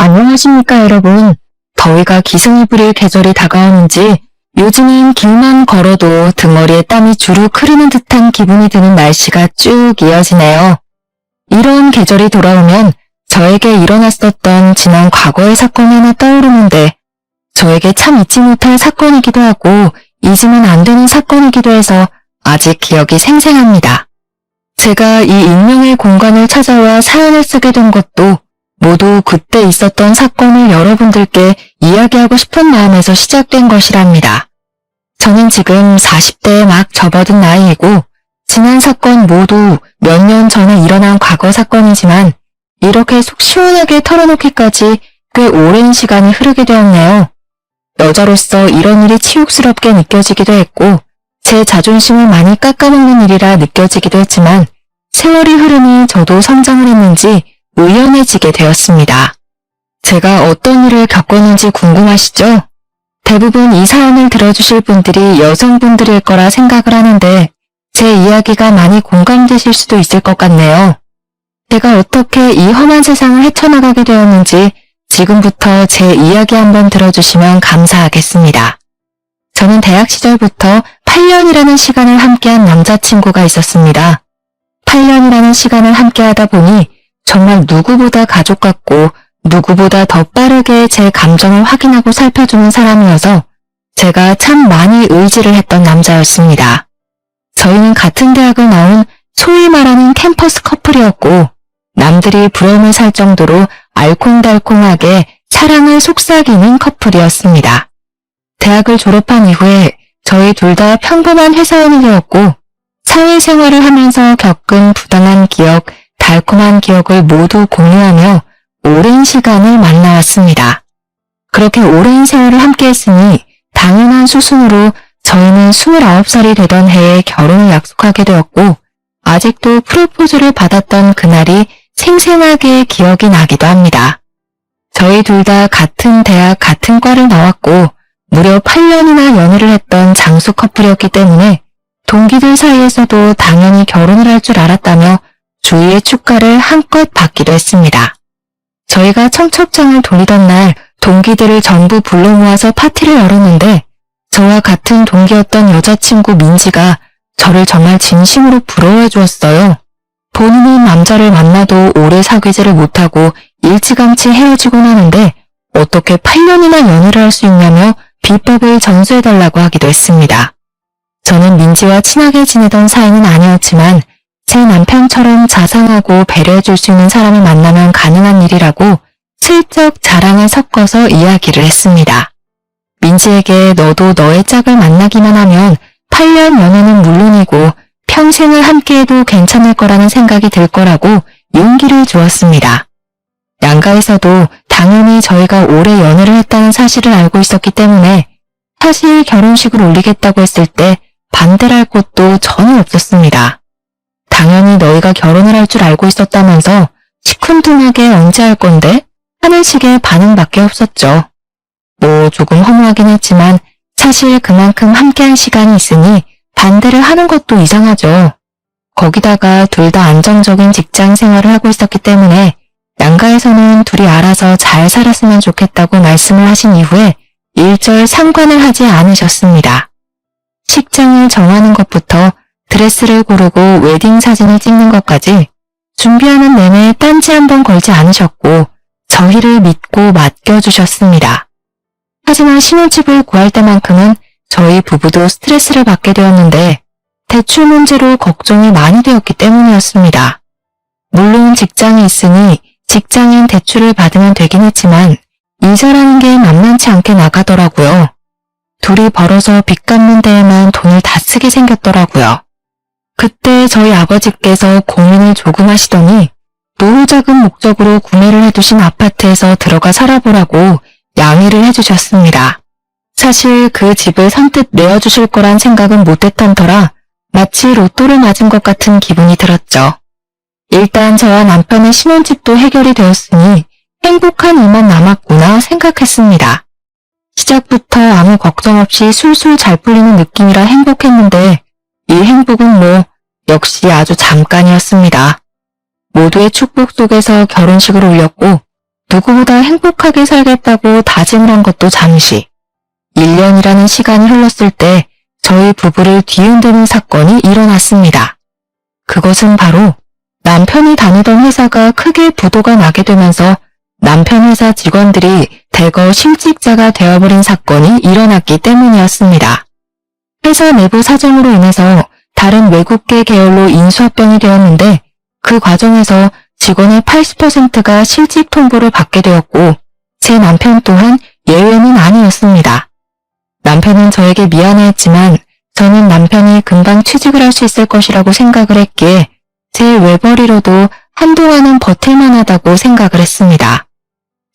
안녕하십니까 여러분. 더위가 기승을 부릴 계절이 다가오는지 요즘은 길만 걸어도 등허리에 땀이 주룩 흐르는 듯한 기분이 드는 날씨가 쭉 이어지네요. 이런 계절이 돌아오면 저에게 일어났었던 지난 과거의 사건이 하나 떠오르는데 저에게 참 잊지 못할 사건이기도 하고 잊으면 안 되는 사건이기도 해서 아직 기억이 생생합니다. 제가 이 익명의 공간을 찾아와 사연을 쓰게 된 것도 모두 그때 있었던 사건을 여러분들께 이야기하고 싶은 마음에서 시작된 것이랍니다. 저는 지금 40대에 막 접어든 나이이고 지난 사건 모두 몇 년 전에 일어난 과거 사건이지만 이렇게 속 시원하게 털어놓기까지 꽤 오랜 시간이 흐르게 되었네요. 여자로서 이런 일이 치욕스럽게 느껴지기도 했고 제 자존심을 많이 깎아먹는 일이라 느껴지기도 했지만 세월이 흐르니 저도 성장을 했는지 의연해지게 되었습니다. 제가 어떤 일을 겪었는지 궁금하시죠? 대부분 이 사연을 들어주실 분들이 여성분들일 거라 생각을 하는데 제 이야기가 많이 공감되실 수도 있을 것 같네요. 제가 어떻게 이 험한 세상을 헤쳐나가게 되었는지 지금부터 제 이야기 한번 들어주시면 감사하겠습니다. 저는 대학 시절부터 8년이라는 시간을 함께한 남자친구가 있었습니다. 8년이라는 시간을 함께하다 보니 정말 누구보다 가족 같고 누구보다 더 빠르게 제 감정을 확인하고 살펴주는 사람이어서 제가 참 많이 의지를 했던 남자였습니다. 저희는 같은 대학을 나온 소위 말하는 캠퍼스 커플이었고 남들이 부러움을 살 정도로 알콩달콩하게 사랑을 속삭이는 커플이었습니다. 대학을 졸업한 이후에 저희 둘 다 평범한 회사원이 되었고 사회생활을 하면서 겪은 부당한 기억, 달콤한 기억을 모두 공유하며 오랜 시간을 만나왔습니다. 그렇게 오랜 세월을 함께했으니 당연한 수순으로 저희는 29살이 되던 해에 결혼을 약속하게 되었고 아직도 프로포즈를 받았던 그날이 생생하게 기억이 나기도 합니다. 저희 둘 다 같은 대학 같은 과를 나왔고 무려 8년이나 연애를 했던 장수 커플이었기 때문에 동기들 사이에서도 당연히 결혼을 할 줄 알았다며 주위의 축가를 한껏 받기도 했습니다. 저희가 청첩장을 돌리던 날 동기들을 전부 불러 모아서 파티를 열었는데 저와 같은 동기였던 여자친구 민지가 저를 정말 진심으로 부러워해 주었어요. 본인은 남자를 만나도 오래 사귀지를 못하고 일찌감치 헤어지곤 하는데 어떻게 8년이나 연애를 할 수 있냐며 비법을 전수해달라고 하기도 했습니다. 저는 민지와 친하게 지내던 사이는 아니었지만 제 남편처럼 자상하고 배려해줄 수 있는 사람을 만나면 가능한 일이라고 슬쩍 자랑을 섞어서 이야기를 했습니다. 민지에게 너도 너의 짝을 만나기만 하면 8년 연애는 물론이고 평생을 함께해도 괜찮을 거라는 생각이 들 거라고 용기를 주었습니다. 양가에서도 당연히 저희가 오래 연애를 했다는 사실을 알고 있었기 때문에 사실 결혼식을 올리겠다고 했을 때 반대를 할 곳도 전혀 없었습니다. 당연히 너희가 결혼을 할 줄 알고 있었다면서 시큰둥하게 언제 할 건데? 하는 식의 반응밖에 없었죠. 뭐 조금 허무하긴 했지만 사실 그만큼 함께한 시간이 있으니 반대를 하는 것도 이상하죠. 거기다가 둘 다 안정적인 직장 생활을 하고 있었기 때문에 양가에서는 둘이 알아서 잘 살았으면 좋겠다고 말씀을 하신 이후에 일절 상관을 하지 않으셨습니다. 식장을 정하는 것부터 드레스를 고르고 웨딩 사진을 찍는 것까지 준비하는 내내 딴지 한번 걸지 않으셨고 저희를 믿고 맡겨주셨습니다. 하지만 신혼집을 구할 때만큼은 저희 부부도 스트레스를 받게 되었는데 대출 문제로 걱정이 많이 되었기 때문이었습니다. 물론 직장이 있으니 직장인 대출을 받으면 되긴 했지만 이자라는 게 만만치 않게 나가더라고요. 둘이 벌어서 빚 갚는 데에만 돈을 다 쓰게 생겼더라고요. 그때 저희 아버지께서 고민을 조금 하시더니 노후자금 목적으로 구매를 해두신 아파트에서 들어가 살아보라고 양해를 해주셨습니다. 사실 그 집을 선뜻 내어주실 거란 생각은 못했던 터라 마치 로또를 맞은 것 같은 기분이 들었죠. 일단 저와 남편의 신혼집도 해결이 되었으니 행복한 일만 남았구나 생각했습니다. 시작부터 아무 걱정 없이 술술 잘 풀리는 느낌이라 행복했는데 이 행복은 뭐 역시 아주 잠깐이었습니다. 모두의 축복 속에서 결혼식을 올렸고 누구보다 행복하게 살겠다고 다짐을 한 것도 잠시. 1년이라는 시간이 흘렀을 때 저희 부부를 뒤흔드는 사건이 일어났습니다. 그것은 바로 남편이 다니던 회사가 크게 부도가 나게 되면서 남편 회사 직원들이 대거 실직자가 되어버린 사건이 일어났기 때문이었습니다. 회사 내부 사정으로 인해서 다른 외국계 계열로 인수합병이 되었는데 그 과정에서 직원의 80%가 실직 통보를 받게 되었고 제 남편 또한 예외는 아니었습니다. 남편은 저에게 미안해했지만 저는 남편이 금방 취직을 할 수 있을 것이라고 생각을 했기에 제 외벌이로도 한동안은 버틸만하다고 생각을 했습니다.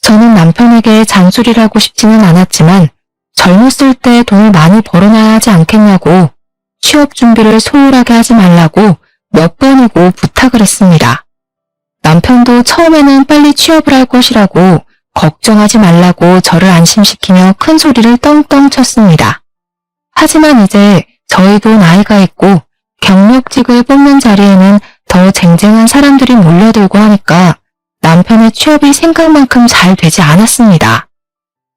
저는 남편에게 잔소리를 하고 싶지는 않았지만 젊었을 때 돈을 많이 벌어놔야 하지 않겠냐고 취업 준비를 소홀하게 하지 말라고 몇 번이고 부탁을 했습니다. 남편도 처음에는 빨리 취업을 할 것이라고 걱정하지 말라고 저를 안심시키며 큰 소리를 떵떵 쳤습니다. 하지만 이제 저희도 나이가 있고 경력직을 뽑는 자리에는 더 쟁쟁한 사람들이 몰려들고 하니까 남편의 취업이 생각만큼 잘 되지 않았습니다.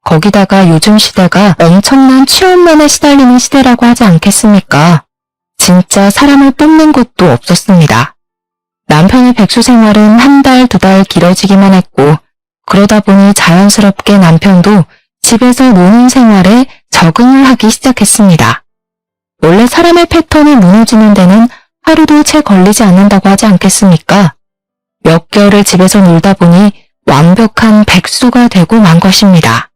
거기다가 요즘 시대가 엄청난 취업난에 시달리는 시대라고 하지 않겠습니까? 진짜 사람을 뽑는 곳도 없었습니다. 남편의 백수 생활은 한 달, 두 달 길어지기만 했고 그러다 보니 자연스럽게 남편도 집에서 노는 생활에 적응을 하기 시작했습니다. 원래 사람의 패턴이 무너지는 데는 하루도 채 걸리지 않는다고 하지 않겠습니까? 몇 개월을 집에서 놀다 보니 완벽한 백수가 되고 만 것입니다.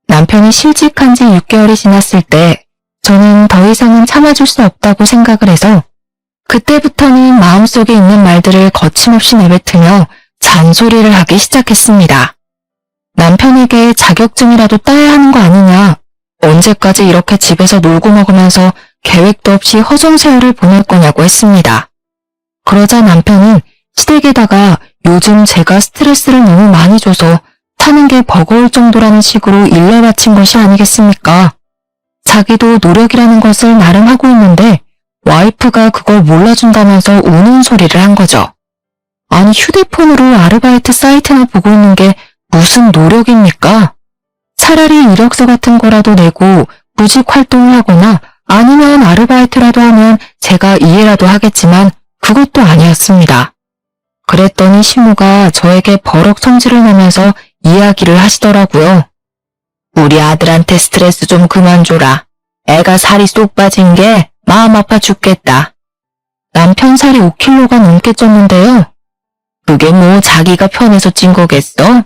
남편이 실직한 지 6개월이 지났을 때 저는 더 이상은 참아줄 수 없다고 생각을 해서 그때부터는 마음속에 있는 말들을 거침없이 내뱉으며 잔소리를 하기 시작했습니다. 남편에게 자격증이라도 따야 하는 거 아니냐, 언제까지 이렇게 집에서 놀고 먹으면서 계획도 없이 허송세월을 보낼 거냐고 했습니다. 그러자 남편은 시댁에다가 요즘 제가 스트레스를 너무 많이 줘서 사는 게 버거울 정도라는 식으로 일러바친 것이 아니겠습니까? 자기도 노력이라는 것을 나름 하고 있는데 와이프가 그걸 몰라준다면서 우는 소리를 한 거죠. 아니 휴대폰으로 아르바이트 사이트나 보고 있는 게 무슨 노력입니까? 차라리 이력서 같은 거라도 내고 구직 활동을 하거나 아니면 아르바이트라도 하면 제가 이해라도 하겠지만 그것도 아니었습니다. 그랬더니 시모가 저에게 버럭 성질을 내면서 이야기를 하시더라고요. 우리 아들한테 스트레스 좀 그만 줘라. 애가 살이 쏙 빠진 게 마음 아파 죽겠다. 남편 살이 5kg가 넘게 쪘는데요. 그게 뭐 자기가 편해서 찐 거겠어?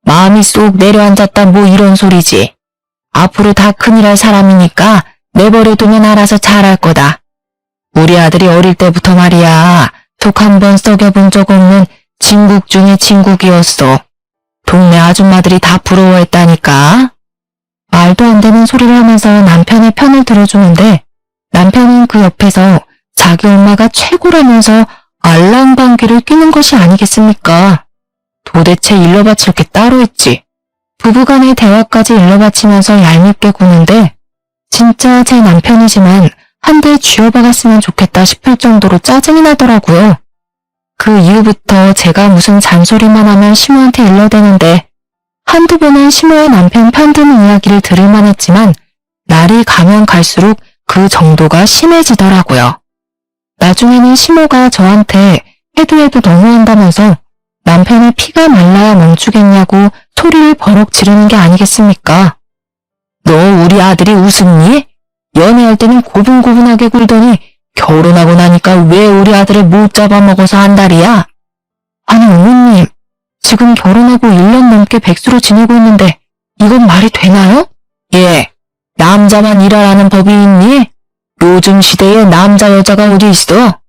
마음이 쏙 내려앉았다 뭐 이런 소리지. 앞으로 다 큰일 할 사람이니까 내버려두면 알아서 잘할 거다. 우리 아들이 어릴 때부터 말이야. 속 한번 썩여본 적 없는 진국 중에 진국이었어. 동네 아줌마들이 다 부러워했다니까. 말도 안 되는 소리를 하면서 남편의 편을 들어주는데 남편은 그 옆에서 자기 엄마가 최고라면서 알랑방귀를 뀌는 것이 아니겠습니까? 도대체 일러바칠 게 따로 있지. 부부간의 대화까지 일러바치면서 얄밉게 구는데 진짜 제 남편이지만 한 대 쥐어박았으면 좋겠다 싶을 정도로 짜증이 나더라고요. 그 이후부터 제가 무슨 잔소리만 하면 시모한테 일러대는데 한두 번은 시모의 남편 편드는 이야기를 들을만 했지만 날이 가면 갈수록 그 정도가 심해지더라고요. 나중에는 시모가 저한테 해도 너무한다면서 남편이 피가 말라야 멈추겠냐고 소리를 버럭 지르는 게 아니겠습니까? 너 우리 아들이 우습니? 연애할 때는 고분고분하게 굴더니 결혼하고 나니까 왜 우리 아들을 못 잡아먹어서 한 달이야? 아니 어머님, 지금 결혼하고 1년 넘게 백수로 지내고 있는데 이건 말이 되나요? 예, 남자만 일하라는 법이 있니? 요즘 시대에 남자 여자가 어디 있어?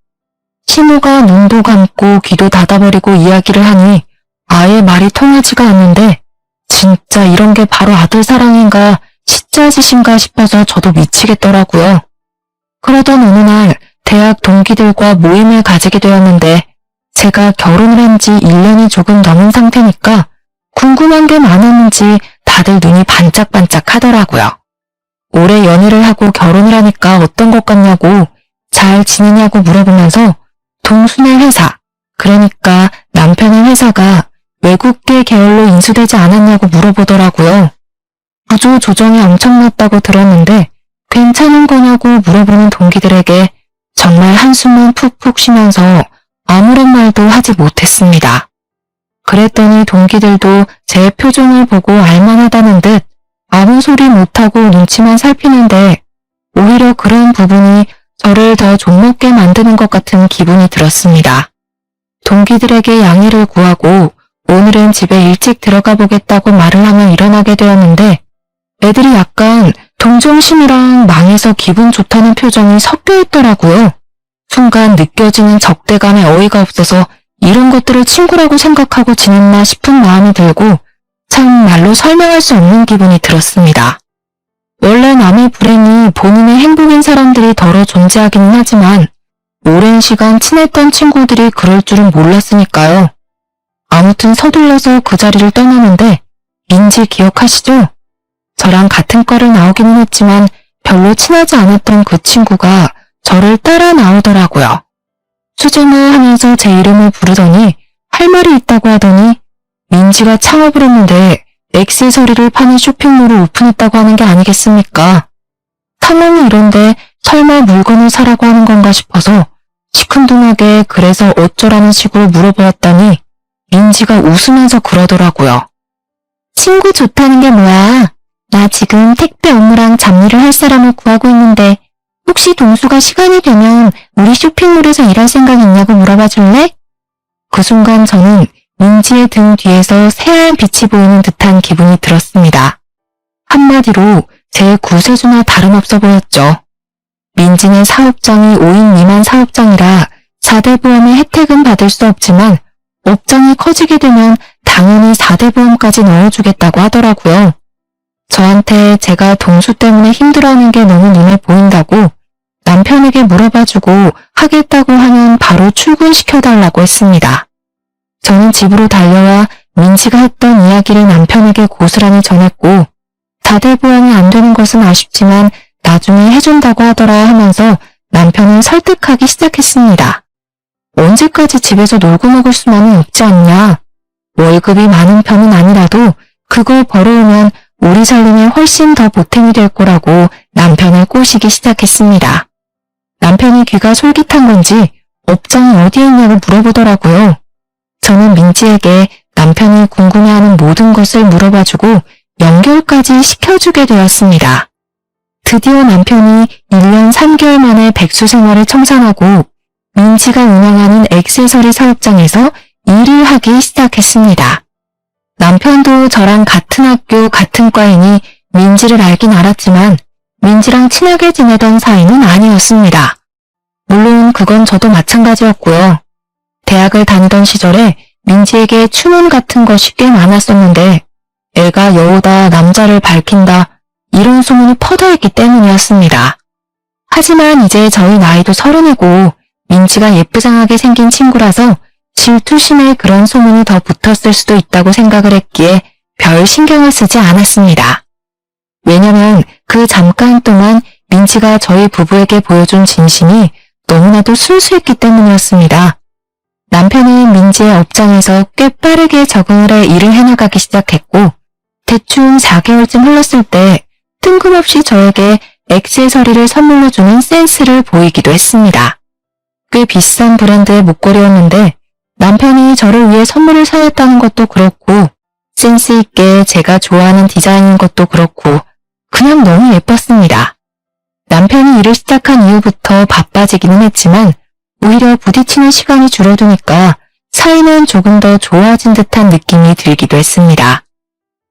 시모가 눈도 감고 귀도 닫아버리고 이야기를 하니 아예 말이 통하지가 않는데 진짜 이런 게 바로 아들 사랑인가 시짜짓인가 싶어서 저도 미치겠더라고요. 그러던 어느 날 대학 동기들과 모임을 가지게 되었는데 제가 결혼을 한 지 1년이 조금 넘은 상태니까 궁금한 게 많았는지 다들 눈이 반짝반짝 하더라고요. 올해 연애를 하고 결혼을 하니까 어떤 것 같냐고 잘 지내냐고 물어보면서 동순의 회사, 그러니까 남편의 회사가 외국계 계열로 인수되지 않았냐고 물어보더라고요. 구조 조정이 엄청났다고 들었는데 괜찮은 거냐고 물어보는 동기들에게 정말 한숨만 푹푹 쉬면서 아무런 말도 하지 못했습니다. 그랬더니 동기들도 제 표정을 보고 알만하다는 듯 아무 소리 못하고 눈치만 살피는데 오히려 그런 부분이 저를 더 좀먹게 만드는 것 같은 기분이 들었습니다. 동기들에게 양해를 구하고 오늘은 집에 일찍 들어가 보겠다고 말을 하며 일어나게 되었는데 애들이 약간 동정심이랑 망해서 기분 좋다는 표정이 섞여 있더라고요. 순간 느껴지는 적대감에 어이가 없어서 이런 것들을 친구라고 생각하고 지냈나 싶은 마음이 들고 참 말로 설명할 수 없는 기분이 들었습니다. 원래 남의 불행이 본인의 행복인 사람들이 덜어 존재하기는 하지만 오랜 시간 친했던 친구들이 그럴 줄은 몰랐으니까요. 아무튼 서둘러서 그 자리를 떠나는데 민지 기억하시죠? 저랑 같은 과를 나오기는 했지만 별로 친하지 않았던 그 친구가 저를 따라 나오더라고요. 수정아 하면서 제 이름을 부르더니 할 말이 있다고 하더니 민지가 창업을 했는데 액세서리를 파는 쇼핑몰을 오픈했다고 하는 게 아니겠습니까? 상황이 이런데 설마 물건을 사라고 하는 건가 싶어서 시큰둥하게 그래서 어쩌라는 식으로 물어보았더니 민지가 웃으면서 그러더라고요. 친구 좋다는 게 뭐야? 나 지금 택배 업무랑 잡일을 할 사람을 구하고 있는데 혹시 동수가 시간이 되면 우리 쇼핑몰에서 일할 생각 있냐고 물어봐 줄래? 그 순간 저는 민지의 등 뒤에서 새하얀 빛이 보이는 듯한 기분이 들었습니다. 한마디로 제 구세주나 다름없어 보였죠. 민지는 사업장이 5인 미만 사업장이라 4대 보험의 혜택은 받을 수 없지만 업장이 커지게 되면 당연히 4대 보험까지 넣어주겠다고 하더라고요. 저한테 제가 동수 때문에 힘들어하는 게 너무 눈에 보인다고 남편에게 물어봐주고 하겠다고 하면 바로 출근시켜달라고 했습니다. 저는 집으로 달려와 민지가 했던 이야기를 남편에게 고스란히 전했고 4대 보험이 안 되는 것은 아쉽지만 나중에 해준다고 하더라 하면서 남편을 설득하기 시작했습니다. 언제까지 집에서 놀고 먹을 수만은 없지 않냐. 월급이 많은 편은 아니라도 그거 벌어오면 우리 살림에 훨씬 더 보탬이 될 거라고 남편을 꼬시기 시작했습니다. 남편이 귀가 솔깃한 건지 업장이 어디에 있냐고 물어보더라고요. 저는 민지에게 남편이 궁금해하는 모든 것을 물어봐주고 연결까지 시켜주게 되었습니다. 드디어 남편이 1년 3개월 만에 백수 생활을 청산하고 민지가 운영하는 액세서리 사업장에서 일을 하기 시작했습니다. 남편도 저랑 같은 학교 같은 과이니 민지를 알긴 알았지만 민지랑 친하게 지내던 사이는 아니었습니다. 물론 그건 저도 마찬가지였고요. 대학을 다니던 시절에 민지에게 추문 같은 것이 꽤 많았었는데 애가 여우다 남자를 밝힌다 이런 소문이 퍼져있기 때문이었습니다. 하지만 이제 저희 나이도 30이고 민지가 예쁘장하게 생긴 친구라서 질투심에 그런 소문이 더 붙었을 수도 있다고 생각을 했기에 별 신경을 쓰지 않았습니다. 왜냐면 그 잠깐 동안 민지가 저희 부부에게 보여준 진심이 너무나도 순수했기 때문이었습니다. 남편은 민지의 업장에서 꽤 빠르게 적응을 해 일을 해나가기 시작했고 대충 4개월쯤 흘렀을 때 뜬금없이 저에게 액세서리를 선물로 주는 센스를 보이기도 했습니다. 꽤 비싼 브랜드의 목걸이였는데 남편이 저를 위해 선물을 사왔다는 것도 그렇고 센스 있게 제가 좋아하는 디자인인 것도 그렇고 그냥 너무 예뻤습니다. 남편이 일을 시작한 이후부터 바빠지기는 했지만 오히려 부딪히는 시간이 줄어드니까 사이는 조금 더 좋아진 듯한 느낌이 들기도 했습니다.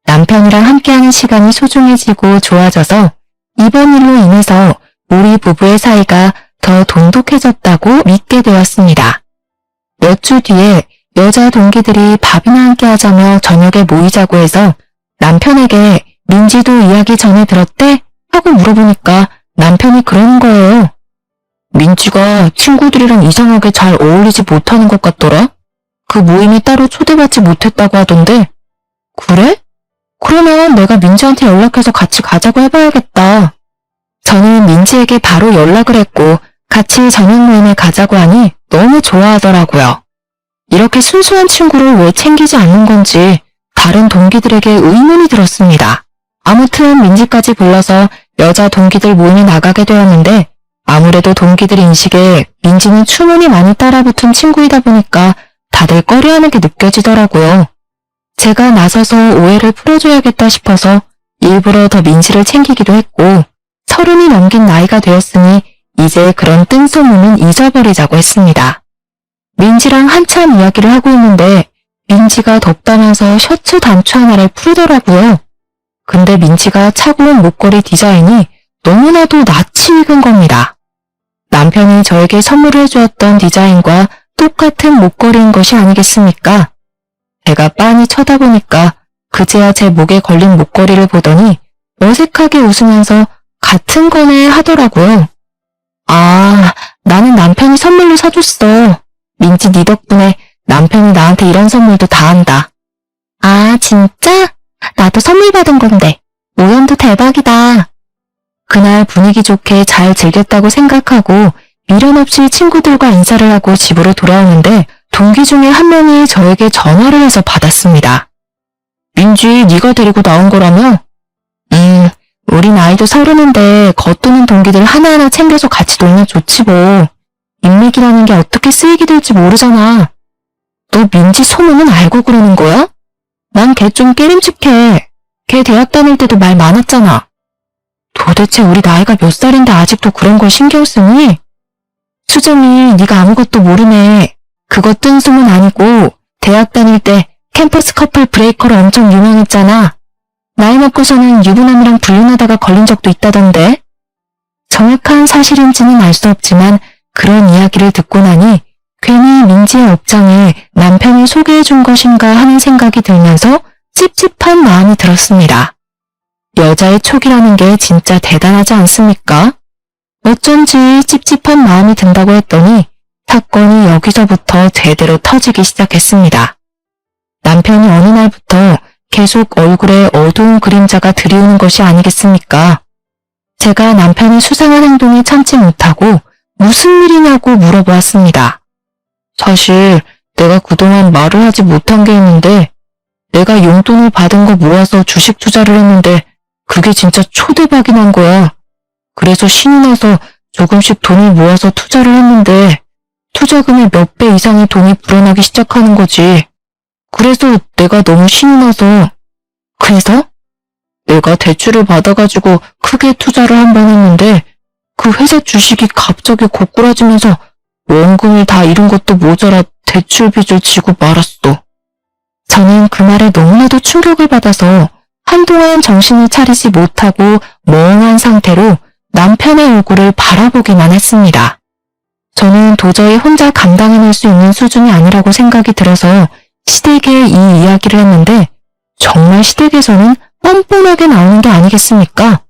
남편이랑 함께하는 시간이 소중해지고 좋아져서 이번 일로 인해서 우리 부부의 사이가 더 돈독해졌다고 믿게 되었습니다. 몇 주 뒤에 여자 동기들이 밥이나 함께 하자며 저녁에 모이자고 해서 남편에게 민지도 이야기 전에 들었대? 하고 물어보니까 남편이 그러는 거예요. 민지가 친구들이랑 이상하게 잘 어울리지 못하는 것 같더라? 그 모임에 따로 초대받지 못했다고 하던데. 그래? 그러면 내가 민지한테 연락해서 같이 가자고 해봐야겠다. 저는 민지에게 바로 연락을 했고 같이 저녁 모임에 가자고 하니 너무 좋아하더라고요. 이렇게 순수한 친구를 왜 챙기지 않는 건지 다른 동기들에게 의문이 들었습니다. 아무튼 민지까지 불러서 여자 동기들 모임에 나가게 되었는데 아무래도 동기들 인식에 민지는 추문이 많이 따라붙은 친구이다 보니까 다들 꺼려하는 게 느껴지더라고요. 제가 나서서 오해를 풀어줘야겠다 싶어서 일부러 더 민지를 챙기기도 했고 30이 넘긴 나이가 되었으니 이제 그런 뜬소문은 잊어버리자고 했습니다. 민지랑 한참 이야기를 하고 있는데 민지가 덥다면서 셔츠 단추 하나를 풀더라고요. 근데 민지가 차고 온 목걸이 디자인이 너무나도 낯이 익은 겁니다. 남편이 저에게 선물을 해주었던 디자인과 똑같은 목걸이인 것이 아니겠습니까? 제가 빤히 쳐다보니까 그제야 제 목에 걸린 목걸이를 보더니 어색하게 웃으면서 같은 거네 하더라고요. 아, 나는 남편이 선물로 사줬어. 민지 네 덕분에 남편이 나한테 이런 선물도 다 한다. 아, 진짜? 나도 선물 받은 건데. 오연도 대박이다. 그날 분위기 좋게 잘 즐겼다고 생각하고 미련 없이 친구들과 인사를 하고 집으로 돌아오는데 동기 중에 한 명이 저에게 전화를 해서 받았습니다. 민지, 네가 데리고 나온 거라며? 우리 나이도 30인데 겉도는 동기들 하나하나 챙겨서 같이 놀면 좋지 뭐. 인맥이라는 게 어떻게 쓰이게 될지 모르잖아. 너 민지 소문은 알고 그러는 거야? 난 걔 좀 깨림칙해. 걔 대학 다닐 때도 말 많았잖아. 도대체 우리 나이가 몇 살인데 아직도 그런 걸 신경 쓰니? 수정이 네가 아무것도 모르네. 그거 뜬 소문 아니고 대학 다닐 때 캠퍼스 커플 브레이커로 엄청 유명했잖아. 나이 먹고서는 유부남이랑 불륜하다가 걸린 적도 있다던데. 정확한 사실인지는 알 수 없지만 그런 이야기를 듣고 나니 괜히 민지의 업장에 남편이 소개해준 것인가 하는 생각이 들면서 찝찝한 마음이 들었습니다. 여자의 촉이라는 게 진짜 대단하지 않습니까? 어쩐지 찝찝한 마음이 든다고 했더니 사건이 여기서부터 제대로 터지기 시작했습니다. 남편이 어느 날부터 계속 얼굴에 어두운 그림자가 드리우는 것이 아니겠습니까? 제가 남편이 수상한 행동에 참지 못하고 무슨 일이냐고 물어보았습니다. 사실 내가 그동안 말을 하지 못한 게 있는데 내가 용돈을 받은 거 모아서 주식 투자를 했는데 그게 진짜 초대박이 난 거야. 그래서 신이 나서 조금씩 돈을 모아서 투자를 했는데 투자금의 몇 배 이상의 돈이 불어나기 시작하는 거지. 그래서 내가 너무 신이 나서 그래서 내가 대출을 받아가지고 크게 투자를 한 번 했는데 그 회사 주식이 갑자기 고꾸라지면서 원금을 다 잃은 것도 모자라 대출 빚을 지고 말았어. 저는 그 말에 너무나도 충격을 받아서 한동안 정신을 차리지 못하고 멍한 상태로 남편의 얼굴을 바라보기만 했습니다. 저는 도저히 혼자 감당해낼 수 있는 수준이 아니라고 생각이 들어서 시댁에 이 이야기를 했는데 정말 시댁에서는 뻔뻔하게 나오는 게 아니겠습니까?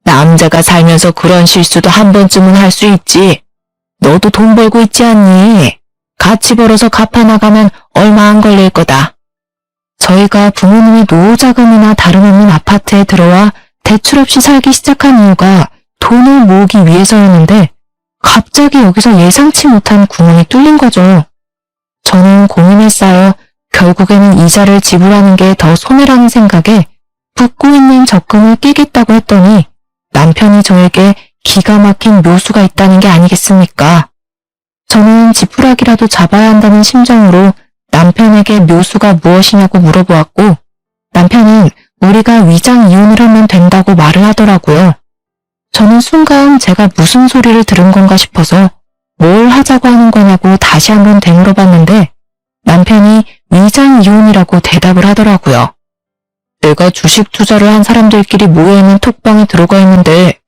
남자가 살면서 그런 실수도 한 번쯤은 할 수 있지. 너도 돈 벌고 있지 않니? 같이 벌어서 갚아나가면 얼마 안 걸릴 거다. 저희가 부모님의 노후자금이나 다름없는 아파트에 들어와 대출 없이 살기 시작한 이유가 돈을 모으기 위해서였는데 갑자기 여기서 예상치 못한 구멍이 뚫린 거죠. 저는 고민에 쌓여 결국에는 이자를 지불하는 게 더 손해라는 생각에 붓고 있는 적금을 끼겠다고 했더니 남편이 저에게 기가 막힌 묘수가 있다는 게 아니겠습니까? 저는 지푸라기라도 잡아야 한다는 심정으로 남편에게 묘수가 무엇이냐고 물어보았고 남편은 우리가 위장 이혼을 하면 된다고 말을 하더라고요. 저는 순간 제가 무슨 소리를 들은 건가 싶어서 뭘 하자고 하는 거냐고 다시 한번 되물어봤는데 남편이 위장 이혼이라고 대답을 하더라고요. 내가 주식 투자를 한 사람들끼리 모여있는 톡방에 들어가 있는데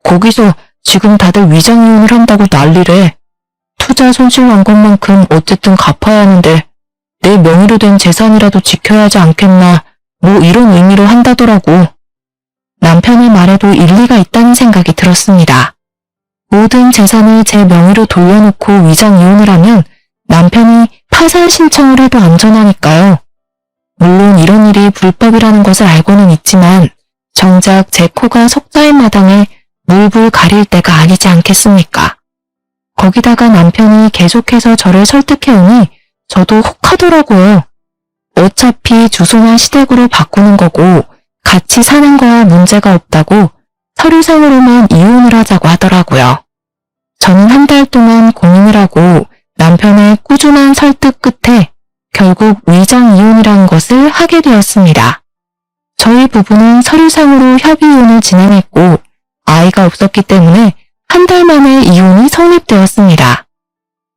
거기서 지금 다들 위장 이혼을 한다고 난리래. 투자 손실 난 것만큼 어쨌든 갚아야 하는데 내 명의로 된 재산이라도 지켜야 하지 않겠나 뭐 이런 의미로 한다더라고. 남편의 말에도 일리가 있다는 생각이 들었습니다. 모든 재산을 제 명의로 돌려놓고 위장 이혼을 하면 남편이 파산 신청을 해도 안전하니까요. 물론 이런 일이 불법이라는 것을 알고는 있지만 정작 제 코가 석자인 마당에 물불 가릴 때가 아니지 않겠습니까? 거기다가 남편이 계속해서 저를 설득해오니 저도 혹하더라고요. 어차피 주소만 시댁으로 바꾸는 거고 같이 사는 거와 문제가 없다고 서류상으로만 이혼을 하자고 하더라고요. 저는 한 달 동안 고민을 하고 남편의 꾸준한 설득 끝에 결국 위장 이혼이라는 것을 하게 되었습니다. 저희 부부는 서류상으로 협의이혼을 진행했고 아이가 없었기 때문에 한 달 만에 이혼이 성립되었습니다.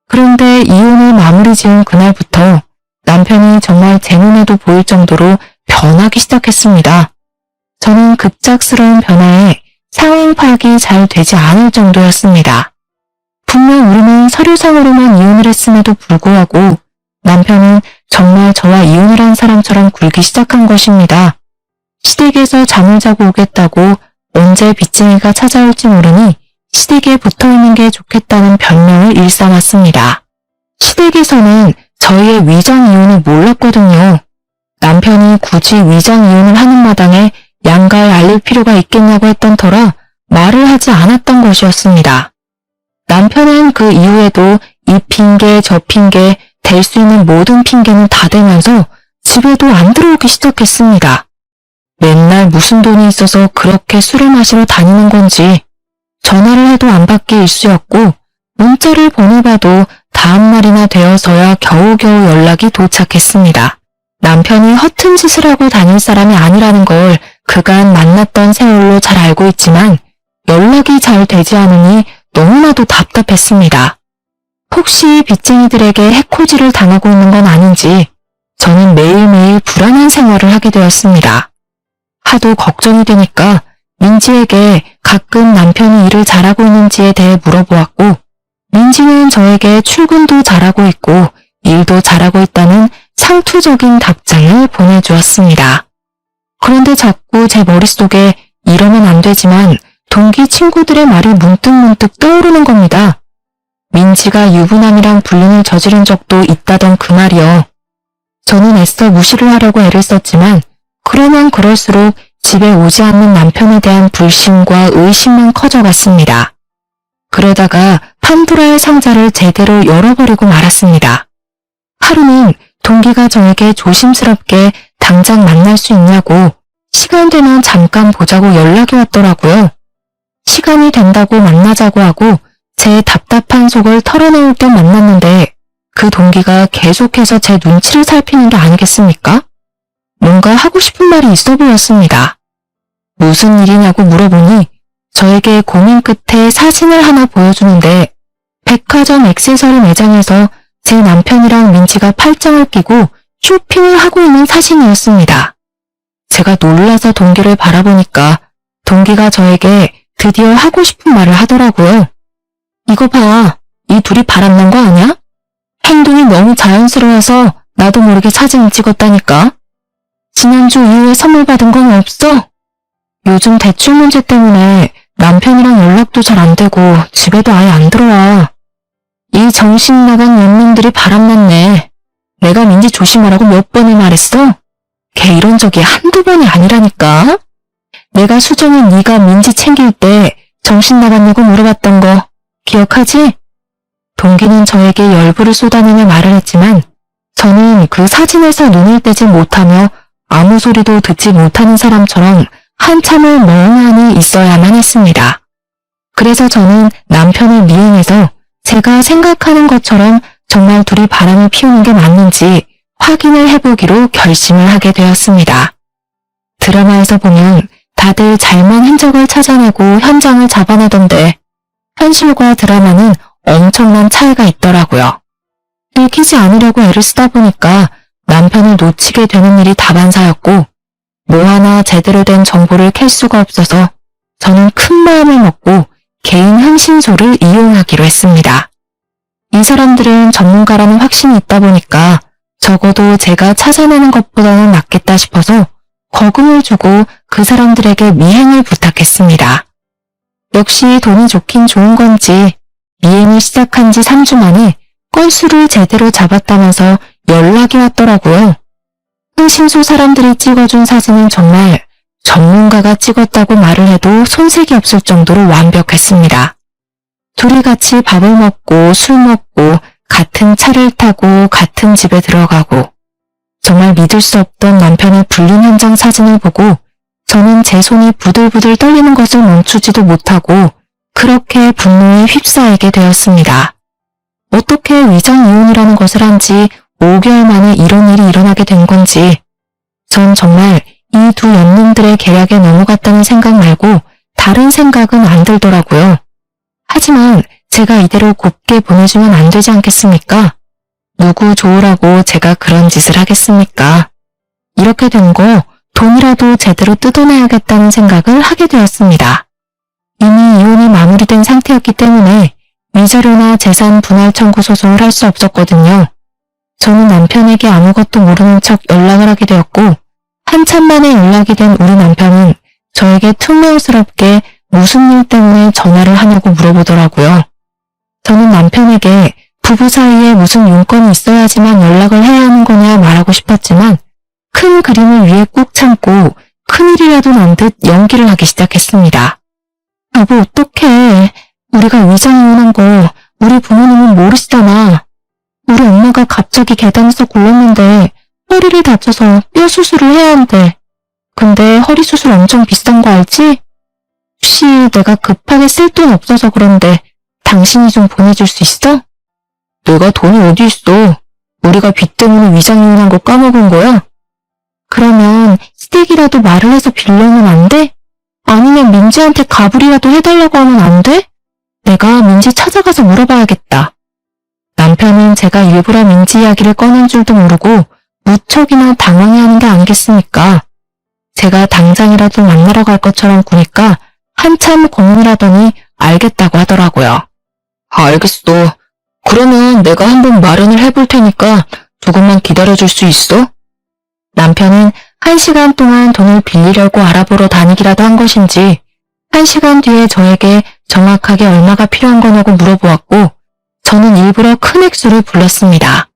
그런데 이혼을 마무리 지은 그날부터 남편이 정말 제 눈에도 보일 정도로 변하기 시작했습니다. 저는 급작스러운 변화에 상황 파악이 잘 되지 않을 정도였습니다. 분명 우리는 서류상으로만 이혼을 했음에도 불구하고 남편은 정말 저와 이혼을 한 사람처럼 굴기 시작한 것입니다. 시댁에서 잠을 자고 오겠다고 언제 빚쟁이가 찾아올지 모르니 시댁에 붙어있는 게 좋겠다는 변명을 일삼았습니다. 시댁에서는 저희의 위장 이혼을 몰랐거든요. 남편이 굳이 위장 이혼을 하는 마당에 양가에 알릴 필요가 있겠냐고 했던 터라 말을 하지 않았던 것이었습니다. 남편은 그 이후에도 이 핑계 저 핑계 댈 수 있는 모든 핑계는 다 대면서 집에도 안 들어오기 시작했습니다. 맨날 무슨 돈이 있어서 그렇게 술을 마시러 다니는 건지 전화를 해도 안 받기 일쑤였고 문자를 보내봐도 다음 날이나 되어서야 겨우겨우 연락이 도착했습니다. 남편이 허튼 짓을 하고 다닐 사람이 아니라는 걸 그간 만났던 세월로 잘 알고 있지만 연락이 잘 되지 않으니 너무나도 답답했습니다. 혹시 빚쟁이들에게 해코지를 당하고 있는 건 아닌지 저는 매일매일 불안한 생활을 하게 되었습니다. 하도 걱정이 되니까 민지에게 가끔 남편이 일을 잘하고 있는지에 대해 물어보았고 민지는 저에게 출근도 잘하고 있고 일도 잘하고 있다는 상투적인 답장을 보내주었습니다. 그런데 자꾸 제 머릿속에 이러면 안 되지만 동기 친구들의 말이 문득문득 떠오르는 겁니다. 민지가 유부남이랑 불륜을 저지른 적도 있다던 그 말이요. 저는 애써 무시를 하려고 애를 썼지만 그러면 그럴수록 집에 오지 않는 남편에 대한 불신과 의심만 커져갔습니다. 그러다가 판도라의 상자를 제대로 열어버리고 말았습니다. 하루는 동기가 저에게 조심스럽게 당장 만날 수 있냐고 시간 되면 잠깐 보자고 연락이 왔더라고요. 시간이 된다고 만나자고 하고 제 답답한 속을 털어놓을 겸 만났는데 그 동기가 계속해서 제 눈치를 살피는 게 아니겠습니까? 뭔가 하고 싶은 말이 있어 보였습니다. 무슨 일이냐고 물어보니 저에게 고민 끝에 사진을 하나 보여주는데 백화점 액세서리 매장에서 제 남편이랑 민지가 팔짱을 끼고 쇼핑을 하고 있는 사진이었습니다. 제가 놀라서 동기를 바라보니까 동기가 저에게 드디어 하고 싶은 말을 하더라고요. 이거 봐, 이 둘이 바람난 거 아니야? 행동이 너무 자연스러워서 나도 모르게 사진을 찍었다니까. 지난주 이후에 선물 받은 건 없어? 요즘 대출 문제 때문에 남편이랑 연락도 잘 안 되고 집에도 아예 안 들어와. 이 정신 나간 연민들이 바람났네. 내가 민지 조심하라고 몇 번을 말했어? 걔 이런 적이 한두 번이 아니라니까. 내가 수정이 네가 민지 챙길 때 정신 나갔냐고 물어봤던 거 기억하지? 동기는 저에게 열불을 쏟아내며 말을 했지만 저는 그 사진에서 눈을 떼지 못하며 아무 소리도 듣지 못하는 사람처럼 한참을 멍하니 있어야만 했습니다. 그래서 저는 남편을 미행해서 제가 생각하는 것처럼 정말 둘이 바람을 피우는 게 맞는지 확인을 해보기로 결심을 하게 되었습니다. 드라마에서 보면 다들 잘만 흔적을 찾아내고 현장을 잡아내던데 현실과 드라마는 엄청난 차이가 있더라고요. 읽히지 않으려고 애를 쓰다 보니까 남편을 놓치게 되는 일이 다반사였고 뭐 하나 제대로 된 정보를 캘 수가 없어서 저는 큰 마음을 먹고 개인 흥신소를 이용하기로 했습니다. 이 사람들은 전문가라는 확신이 있다 보니까 적어도 제가 찾아내는 것보다는 낫겠다 싶어서 거금을 주고 그 사람들에게 미행을 부탁했습니다. 역시 돈이 좋긴 좋은 건지 미행을 시작한 지 3주 만에 건수를 제대로 잡았다면서 연락이 왔더라고요. 흥신소 사람들이 찍어준 사진은 정말 전문가가 찍었다고 말을 해도 손색이 없을 정도로 완벽했습니다. 둘이 같이 밥을 먹고 술 먹고 같은 차를 타고 같은 집에 들어가고 정말 믿을 수 없던 남편의 불륜 현장 사진을 보고 저는 제 손이 부들부들 떨리는 것을 멈추지도 못하고 그렇게 분노에 휩싸이게 되었습니다. 어떻게 위장 이혼이라는 것을 한 지 5개월 만에 이런 일이 일어나게 된 건지 전 정말 이 두 연놈들의 계략에 넘어갔다는 생각 말고 다른 생각은 안 들더라고요. 하지만 제가 이대로 곱게 보내주면 안 되지 않겠습니까? 누구 좋으라고 제가 그런 짓을 하겠습니까? 이렇게 된 거 돈이라도 제대로 뜯어내야겠다는 생각을 하게 되었습니다. 이미 이혼이 마무리된 상태였기 때문에 위자료나 재산 분할 청구 소송을 할 수 없었거든요. 저는 남편에게 아무것도 모르는 척 연락을 하게 되었고 한참 만에 연락이 된 우리 남편은 저에게 퉁명스럽게 무슨 일 때문에 전화를 하냐고 물어보더라고요. 저는 남편에게 부부 사이에 무슨 용건이 있어야지만 연락을 해야 하는 거냐 말하고 싶었지만 큰 그림을 위해 꾹 참고 큰일이라도 난 듯 연기를 하기 시작했습니다. 여보 어떡해. 우리가 위장이혼한 거 우리 부모님은 모르시잖아. 우리 엄마가 갑자기 계단에서 굴렀는데 허리를 다쳐서 뼈 수술을 해야 한대. 근데 허리 수술 엄청 비싼 거 알지? 혹시 내가 급하게 쓸 돈 없어서 그런데 당신이 좀 보내줄 수 있어? 내가 돈이 어디 있어? 우리가 빚 때문에 위장이혼한 거 까먹은 거야? 그러면 시댁이라도 말을 해서 빌려면 안 돼? 아니면 민지한테 가불이라도 해달라고 하면 안 돼? 내가 민지 찾아가서 물어봐야겠다. 남편은 제가 일부러 민지 이야기를 꺼낸 줄도 모르고 무척이나 당황해하는 게 아니겠습니까? 제가 당장이라도 만나러 갈 것처럼 구니까 한참 고민하더니 알겠다고 하더라고요. 알겠어. 그러면 내가 한번 마련을 해볼 테니까 조금만 기다려줄 수 있어? 남편은 1시간 동안 돈을 빌리려고 알아보러 다니기라도 한 것인지 1시간 뒤에 저에게 정확하게 얼마가 필요한 거냐고 물어보았고 저는 일부러 큰 액수를 불렀습니다.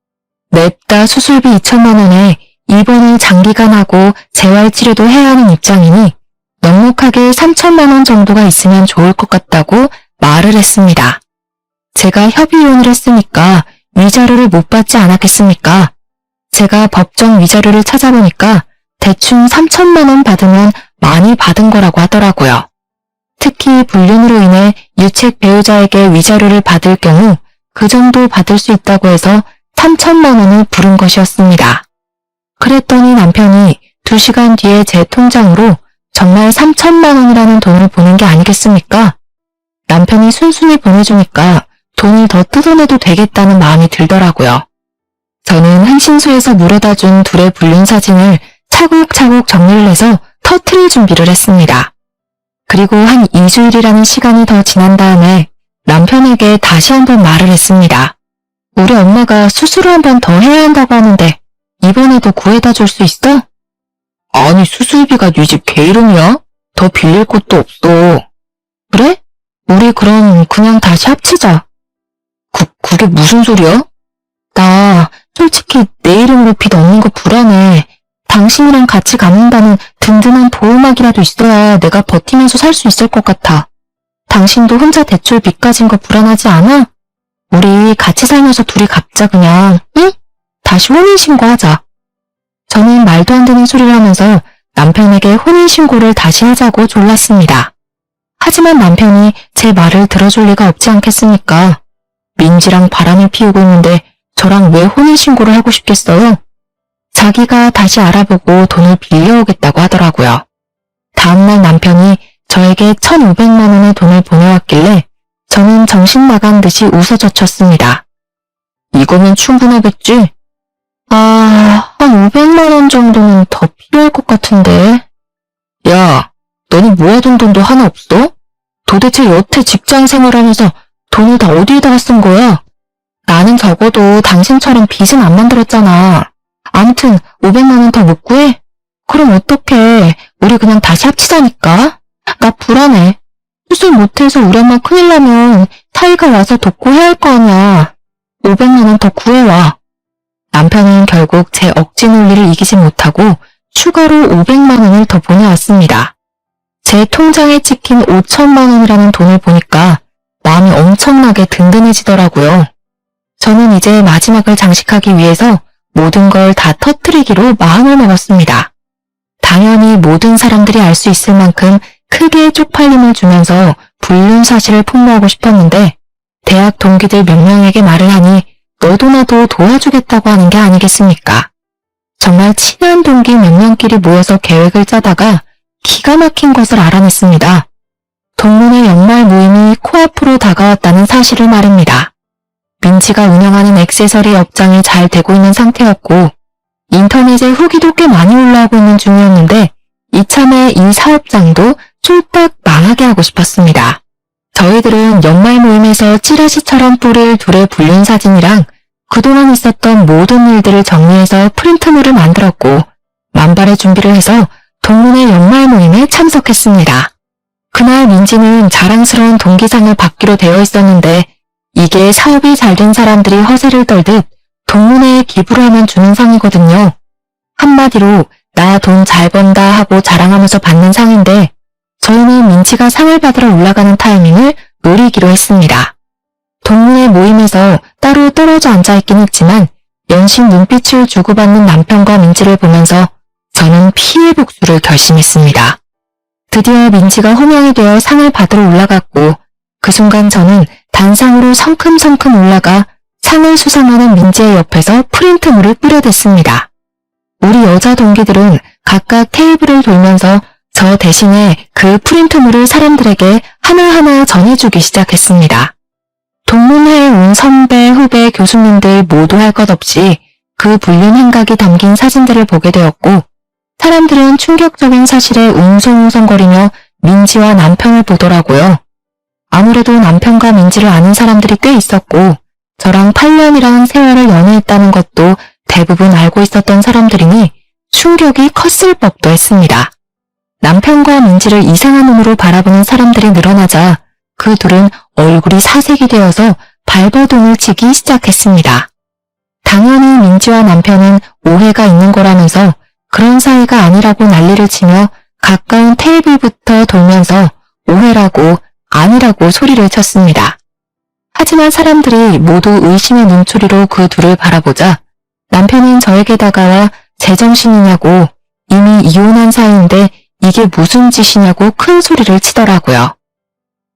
냅다 수술비 2천만 원에 입원을 장기간 하고 재활치료도 해야 하는 입장이니 넉넉하게 3천만 원 정도가 있으면 좋을 것 같다고 말을 했습니다. 제가 협의이혼을 했으니까 위자료를 못 받지 않았겠습니까? 제가 법정 위자료를 찾아보니까 대충 3천만 원 받으면 많이 받은 거라고 하더라고요. 특히 불륜으로 인해 유책 배우자에게 위자료를 받을 경우 그 정도 받을 수 있다고 해서 3천만 원을 부른 것이었습니다. 그랬더니 남편이 2시간 뒤에 제 통장으로 정말 3천만 원이라는 돈을 보낸 게 아니겠습니까? 남편이 순순히 보내주니까 돈을 더 뜯어내도 되겠다는 마음이 들더라고요. 저는 한신소에서 물어다 준 둘의 불륜 사진을 차곡차곡 정리를 해서 터트릴 준비를 했습니다. 그리고 한 2주일이라는 시간이 더 지난 다음에 남편에게 다시 한번 말을 했습니다. 우리 엄마가 수술을 한 번 더 해야 한다고 하는데 이번에도 구해다 줄 수 있어? 아니 수술비가 네 집 개 이름이야? 더 빌릴 곳도 없어. 그래? 우리 그럼 그냥 다시 합치자. 그게 무슨 소리야? 나 솔직히 내 이름으로 빚 없는 거 불안해. 당신이랑 같이 갚는다는 든든한 보호막이라도 있어야 내가 버티면서 살 수 있을 것 같아. 당신도 혼자 대출 빚 가진 거 불안하지 않아? 우리 같이 살면서 둘이 갚자 그냥, 응? 다시 혼인신고하자. 저는 말도 안 되는 소리를 하면서 남편에게 혼인신고를 다시 하자고 졸랐습니다. 하지만 남편이 제 말을 들어줄 리가 없지 않겠습니까? 민지랑 바람을 피우고 있는데 저랑 왜 혼인신고를 하고 싶겠어요? 자기가 다시 알아보고 돈을 빌려오겠다고 하더라고요. 다음날 남편이 저에게 1,500만 원의 돈을 보내왔길래 저는 정신 나간 듯이 웃어젖혔습니다. 이거면 충분하겠지? 한 500만 원 정도는 더 필요할 것 같은데. 야, 너는 모아둔 돈도 하나 없어? 도대체 여태 직장 생활하면서 돈을 다 어디에다가 쓴 거야? 나는 적어도 당신처럼 빚은 안 만들었잖아. 아무튼 500만 원 더 못 구해? 그럼 어떡해. 우리 그냥 다시 합치자니까. 나 불안해. 수술 못해서 우리 엄마 큰일 나면 사이가 와서 돕고 해야 할 거 아니야. 500만 원 더 구해와. 남편은 결국 제 억지 논리를 이기지 못하고 추가로 500만 원을 더 보내왔습니다. 제 통장에 찍힌 5천만 원이라는 돈을 보니까 마음이 엄청나게 든든해지더라고요. 저는 이제 마지막을 장식하기 위해서 모든 걸 다 터뜨리기로 마음을 먹었습니다. 당연히 모든 사람들이 알 수 있을 만큼 크게 쪽팔림을 주면서 불륜 사실을 폭로하고 싶었는데 대학 동기들 몇 명에게 말을 하니 너도 나도 도와주겠다고 하는 게 아니겠습니까? 정말 친한 동기 몇 명끼리 모여서 계획을 짜다가 기가 막힌 것을 알아냈습니다. 동문회 연말 모임이 코앞으로 다가왔다는 사실을 말입니다. 민지가 운영하는 액세서리 업장이 잘 되고 있는 상태였고 인터넷에 후기도 꽤 많이 올라오고 있는 중이었는데 이참에 이 사업장도 쫄딱 망하게 하고 싶었습니다. 저희들은 연말 모임에서 찌라시처럼 뿌릴 둘의 불륜 사진이랑 그동안 있었던 모든 일들을 정리해서 프린트물을 만들었고 만발의 준비를 해서 동문회 연말 모임에 참석했습니다. 그날 민지는 자랑스러운 동기상을 받기로 되어 있었는데 이게 사업이 잘 된 사람들이 허세를 떨듯 동문회에 기부를 하면 주는 상이거든요. 한마디로 나 돈 잘 번다 하고 자랑하면서 받는 상인데 저희는 민지가 상을 받으러 올라가는 타이밍을 노리기로 했습니다. 동문회 모임에서 따로 떨어져 앉아있긴 했지만 연신 눈빛을 주고받는 남편과 민지를 보면서 저는 피해 복수를 결심했습니다. 드디어 민지가 호명이 되어 상을 받으러 올라갔고 그 순간 저는 단상으로 성큼성큼 올라가 상을 수상하는 민지의 옆에서 프린트물을 뿌려댔습니다. 우리 여자 동기들은 각각 테이블을 돌면서 저 대신에 그 프린트물을 사람들에게 하나하나 전해주기 시작했습니다. 동문회에 온 선배, 후배, 교수님들 모두 할 것 없이 그 불륜 행각이 담긴 사진들을 보게 되었고 사람들은 충격적인 사실에 웅성웅성거리며 민지와 남편을 보더라고요. 아무래도 남편과 민지를 아는 사람들이 꽤 있었고 저랑 8년이라는 세월을 연애했다는 것도 대부분 알고 있었던 사람들이니 충격이 컸을 법도 했습니다. 남편과 민지를 이상한 눈으로 바라보는 사람들이 늘어나자 그 둘은 얼굴이 사색이 되어서 발버둥을 치기 시작했습니다. 당연히 민지와 남편은 오해가 있는 거라면서 그런 사이가 아니라고 난리를 치며 가까운 테이블부터 돌면서 오해라고 아니라고 소리를 쳤습니다. 하지만 사람들이 모두 의심의 눈초리로 그 둘을 바라보자 남편은 저에게 다가와 제정신이냐고 이미 이혼한 사이인데 이게 무슨 짓이냐고 큰 소리를 치더라고요.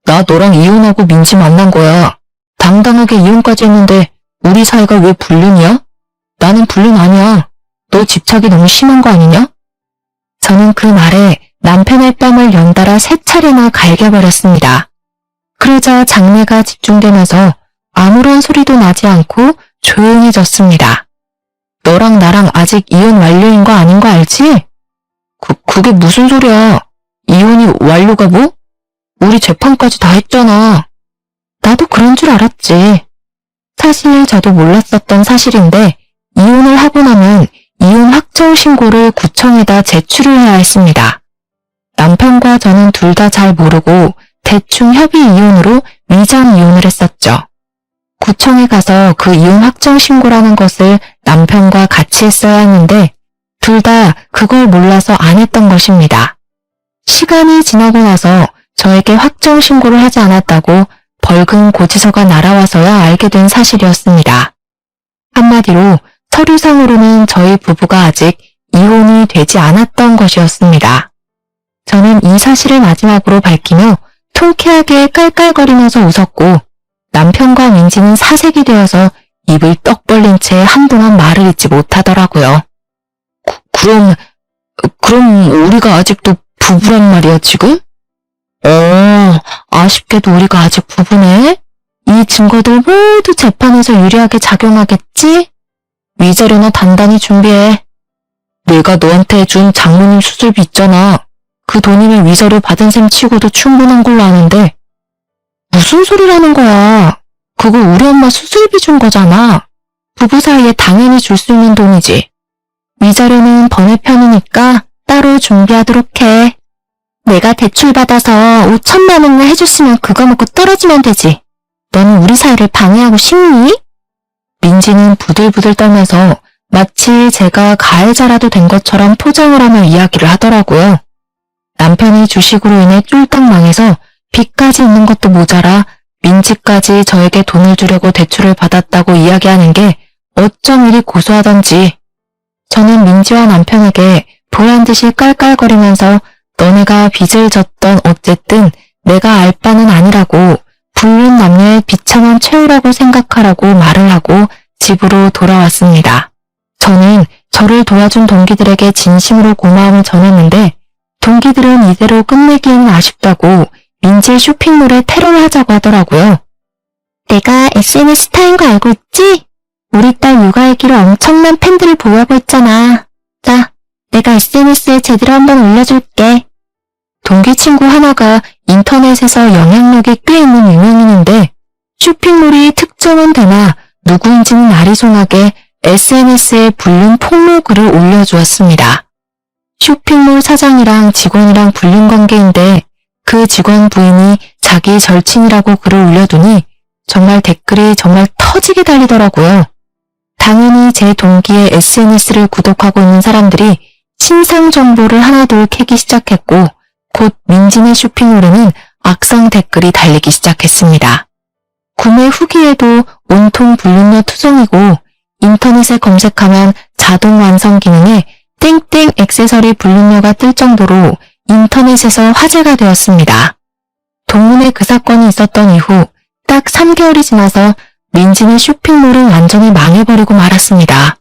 나 너랑 이혼하고 민지 만난 거야. 당당하게 이혼까지 했는데 우리 사이가 왜 불륜이야? 나는 불륜 아니야. 너 집착이 너무 심한 거 아니냐? 저는 그 말에 남편의 뺨을 연달아 3차례나 갈겨버렸습니다. 그러자 장내가 집중되면서 아무런 소리도 나지 않고 조용해졌습니다. 너랑 나랑 아직 이혼 완료인 거 아닌 거 알지? 그게 무슨 소리야? 이혼이 완료가 뭐? 우리 재판까지 다 했잖아. 나도 그런 줄 알았지. 사실 저도 몰랐었던 사실인데 이혼을 하고 나면 이혼 확정 신고를 구청에다 제출을 해야 했습니다. 남편과 저는 둘 다 잘 모르고 대충 협의 이혼으로 위장 이혼을 했었죠. 구청에 가서 그 이혼 확정 신고라는 것을 남편과 같이 했어야 했는데 둘 다 그걸 몰라서 안 했던 것입니다. 시간이 지나고 나서 저에게 확정 신고를 하지 않았다고 벌금 고지서가 날아와서야 알게 된 사실이었습니다. 한마디로 서류상으로는 저희 부부가 아직 이혼이 되지 않았던 것이었습니다. 저는 이 사실을 마지막으로 밝히며 통쾌하게 깔깔거리면서 웃었고 남편과 민지는 사색이 되어서 입을 떡 벌린 채 한동안 말을 잇지 못하더라고요. 그럼 우리가 아직도 부부란 말이야 지금? 아쉽게도 우리가 아직 부부네? 이 증거들 모두 재판에서 유리하게 작용하겠지? 위자료나 단단히 준비해. 내가 너한테 준 장모님 수술비 있잖아. 그 돈이면 위자료 받은 셈 치고도 충분한 걸로 아는데 무슨 소리라는 거야. 그거 우리 엄마 수술비 준 거잖아. 부부 사이에 당연히 줄 수 있는 돈이지. 위자료는 번외편이니까 따로 준비하도록 해. 내가 대출받아서 5천만 원이나 해줬으면 그거 먹고 떨어지면 되지. 너는 우리 사이를 방해하고 싶니? 민지는 부들부들 떨면서 마치 제가 가해자라도 된 것처럼 포장을 하며 이야기를 하더라고요. 남편이 주식으로 인해 쫄딱 망해서 빚까지 있는 것도 모자라 민지까지 저에게 돈을 주려고 대출을 받았다고 이야기하는 게 어쩜 이리 고소하던지. 저는 민지와 남편에게 보란듯이 깔깔거리면서 너네가 빚을 졌던 어쨌든 내가 알 바는 아니라고 불륜 남녀의 비참한 최후라고 생각하라고 말을 하고 집으로 돌아왔습니다. 저는 저를 도와준 동기들에게 진심으로 고마움을 전했는데 동기들은 이대로 끝내기에는 아쉽다고 민지의 쇼핑몰에 테러를 하자고 하더라고요. 내가 SNS 스타인 거 알고 있지? 우리 딸 육아일기로 엄청난 팬들을 보유하고 있잖아. 자, 내가 SNS에 제대로 한번 올려줄게. 동기 친구 하나가 인터넷에서 영향력이 꽤 있는 유명인인데 쇼핑몰이 특정은 되나 누구인지는 아리송하게 SNS에 불륜 폭로 글을 올려주었습니다. 쇼핑몰 사장이랑 직원이랑 불륜 관계인데 그 직원 부인이 자기 절친이라고 글을 올려두니 정말 댓글이 정말 터지게 달리더라고요. 당연히 제 동기의 SNS를 구독하고 있는 사람들이 신상 정보를 하나둘 캐기 시작했고 곧 민지네 쇼핑몰에는 악성 댓글이 달리기 시작했습니다. 구매 후기에도 온통 불륜녀 투성이고 인터넷에 검색하면 자동 완성 기능에 땡땡 액세서리 불륜녀가 뜰 정도로 인터넷에서 화제가 되었습니다. 동문회 그 사건이 있었던 이후 딱 3개월이 지나서 민지네 쇼핑몰은 완전히 망해버리고 말았습니다.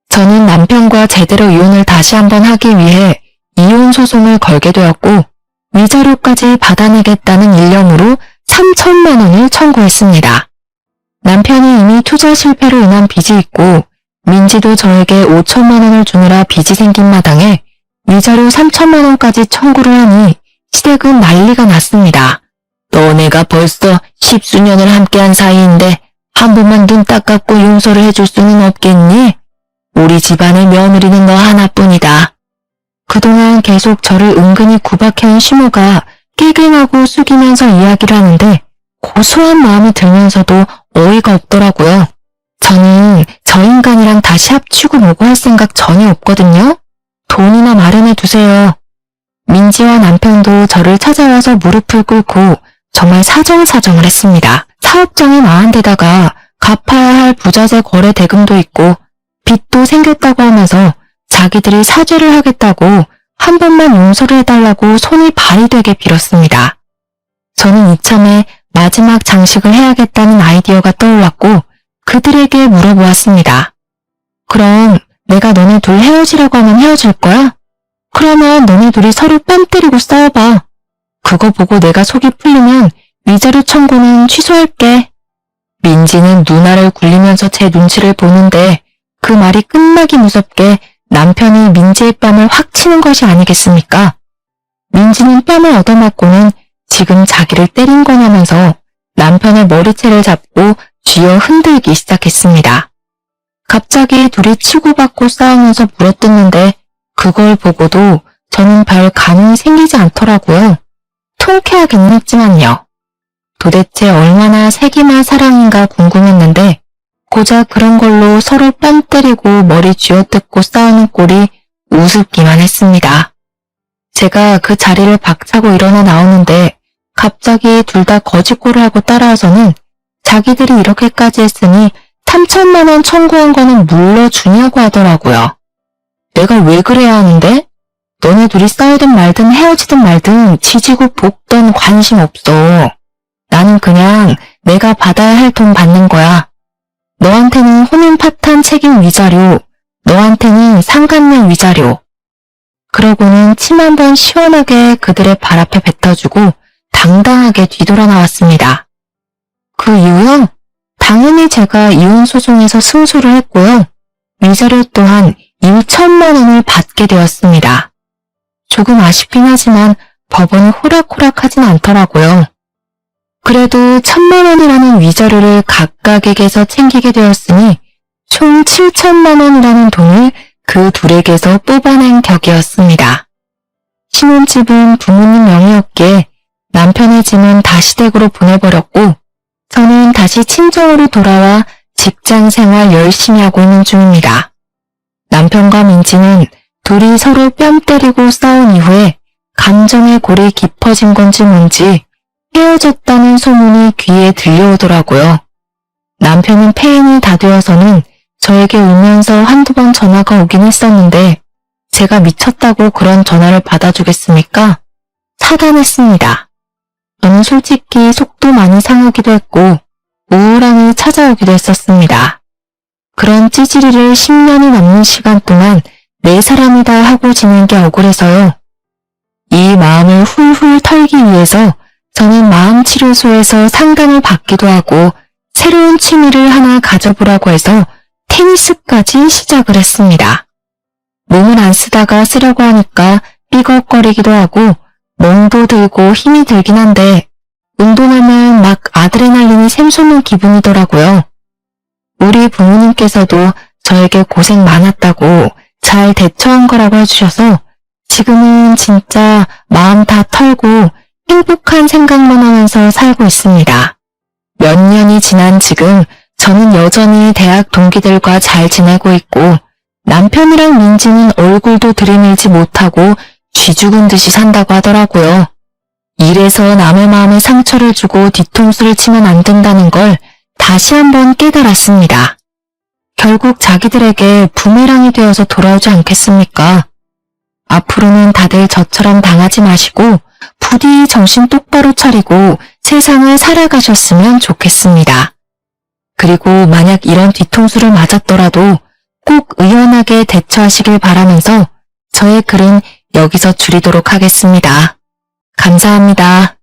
저는 남편과 제대로 이혼을 다시 한번 하기 위해 이혼 소송을 걸게 되었고 위자료까지 받아내겠다는 일념으로 3천만 원을 청구했습니다. 남편이 이미 투자 실패로 인한 빚이 있고 민지도 저에게 5천만 원을 주느라 빚이 생긴 마당에 위자료 3천만 원까지 청구를 하니 시댁은 난리가 났습니다. 너네가 벌써 10수년을 함께한 사이인데 한 번만 눈 딱 감고 용서를 해줄 수는 없겠니? 우리 집안의 며느리는 너 하나뿐이다. 그동안 계속 저를 은근히 구박해온 시모가 깨갱하고 숙이면서 이야기를 하는데 고소한 마음이 들면서도 어이가 없더라고요. 저는 저 인간이랑 다시 합치고 뭐고 할 생각 전혀 없거든요. 돈이나 마련해 두세요. 민지와 남편도 저를 찾아와서 무릎을 꿇고 정말 사정사정을 했습니다. 사업장이 망한 데다가 갚아야 할 부자재 거래 대금도 있고 빚도 생겼다고 하면서 자기들이 사죄를 하겠다고 한 번만 용서를 해달라고 손이 발이 되게 빌었습니다. 저는 이참에 마지막 장식을 해야겠다는 아이디어가 떠올랐고 그들에게 물어보았습니다. 그럼 내가 너네 둘 헤어지라고 하면 헤어질 거야? 그러면 너네 둘이 서로 뺨 때리고 싸워봐. 그거 보고 내가 속이 풀리면 위자료 청구는 취소할게. 민지는 누나를 굴리면서 제 눈치를 보는데 그 말이 끝나기 무섭게 남편이 민지의 뺨을 확 치는 것이 아니겠습니까? 민지는 뺨을 얻어맞고는 지금 자기를 때린 거냐면서 남편의 머리채를 잡고 쥐어 흔들기 시작했습니다. 갑자기 둘이 치고받고 싸우면서 물어뜯는데 그걸 보고도 저는 별 감흥이 생기지 않더라고요. 통쾌하긴 했지만요. 도대체 얼마나 세기말 사랑인가 궁금했는데 고작 그런 걸로 서로 뺨 때리고 머리 쥐어뜯고 싸우는 꼴이 우습기만 했습니다. 제가 그 자리를 박차고 일어나 나오는데 갑자기 둘 다 거짓골을 하고 따라와서는 자기들이 이렇게까지 했으니 3천만 원 청구한 거는 물러주냐고 하더라고요. 내가 왜 그래야 하는데? 너네 둘이 싸우든 말든 헤어지든 말든 지지고 볶던 관심 없어. 나는 그냥 내가 받아야 할 돈 받는 거야. 너한테는 혼인 파탄 책임 위자료, 너한테는 상간녀 위자료. 그러고는 침 한 번 시원하게 그들의 발 앞에 뱉어주고 당당하게 뒤돌아 나왔습니다. 그 이후요? 당연히 제가 이혼 소송에서 승소를 했고요. 위자료 또한 1천만 원을 받게 되었습니다. 조금 아쉽긴 하지만 법원이 호락호락하진 않더라고요. 그래도 1,000만 원이라는 위자료를 각각에게서 챙기게 되었으니 총 7천만 원이라는 돈을 그 둘에게서 뽑아낸 격이었습니다. 신혼집은 부모님 명의였기에 남편의 짐은 다시 댁으로 보내버렸고 저는 다시 친정으로 돌아와 직장 생활 열심히 하고 있는 중입니다. 남편과 민지는 둘이 서로 뺨 때리고 싸운 이후에 감정의 골이 깊어진 건지 뭔지 헤어졌다는 소문이 귀에 들려오더라고요. 남편은 폐인이 다 되어서는 저에게 울면서 한두 번 전화가 오긴 했었는데 제가 미쳤다고 그런 전화를 받아주겠습니까? 차단했습니다. 저는 솔직히 속도 많이 상하기도 했고 우울함이 찾아오기도 했었습니다. 그런 찌질이를 10년이 넘는 시간 동안 내 사람이다 하고 지낸 게 억울해서요. 이 마음을 훌훌 털기 위해서 저는 마음치료소에서 상담을 받기도 하고 새로운 취미를 하나 가져보라고 해서 테니스까지 시작을 했습니다. 몸을 안 쓰다가 쓰려고 하니까 삐걱거리기도 하고 멍도 들고 힘이 들긴 한데 운동하면 막 아드레날린이 샘솟는 기분이더라고요. 우리 부모님께서도 저에게 고생 많았다고 잘 대처한 거라고 해주셔서 지금은 진짜 마음 다 털고 행복한 생각만 하면서 살고 있습니다. 몇 년이 지난 지금 저는 여전히 대학 동기들과 잘 지내고 있고 남편이랑 민지는 얼굴도 들이밀지 못하고 쥐 죽은 듯이 산다고 하더라고요. 이래서 남의 마음에 상처를 주고 뒤통수를 치면 안 된다는 걸 다시 한번 깨달았습니다. 결국 자기들에게 부메랑이 되어서 돌아오지 않겠습니까? 앞으로는 다들 저처럼 당하지 마시고 부디 정신 똑바로 차리고 세상을 살아가셨으면 좋겠습니다. 그리고 만약 이런 뒤통수를 맞았더라도 꼭 의연하게 대처하시길 바라면서 저의 글은 여기서 줄이도록 하겠습니다. 감사합니다.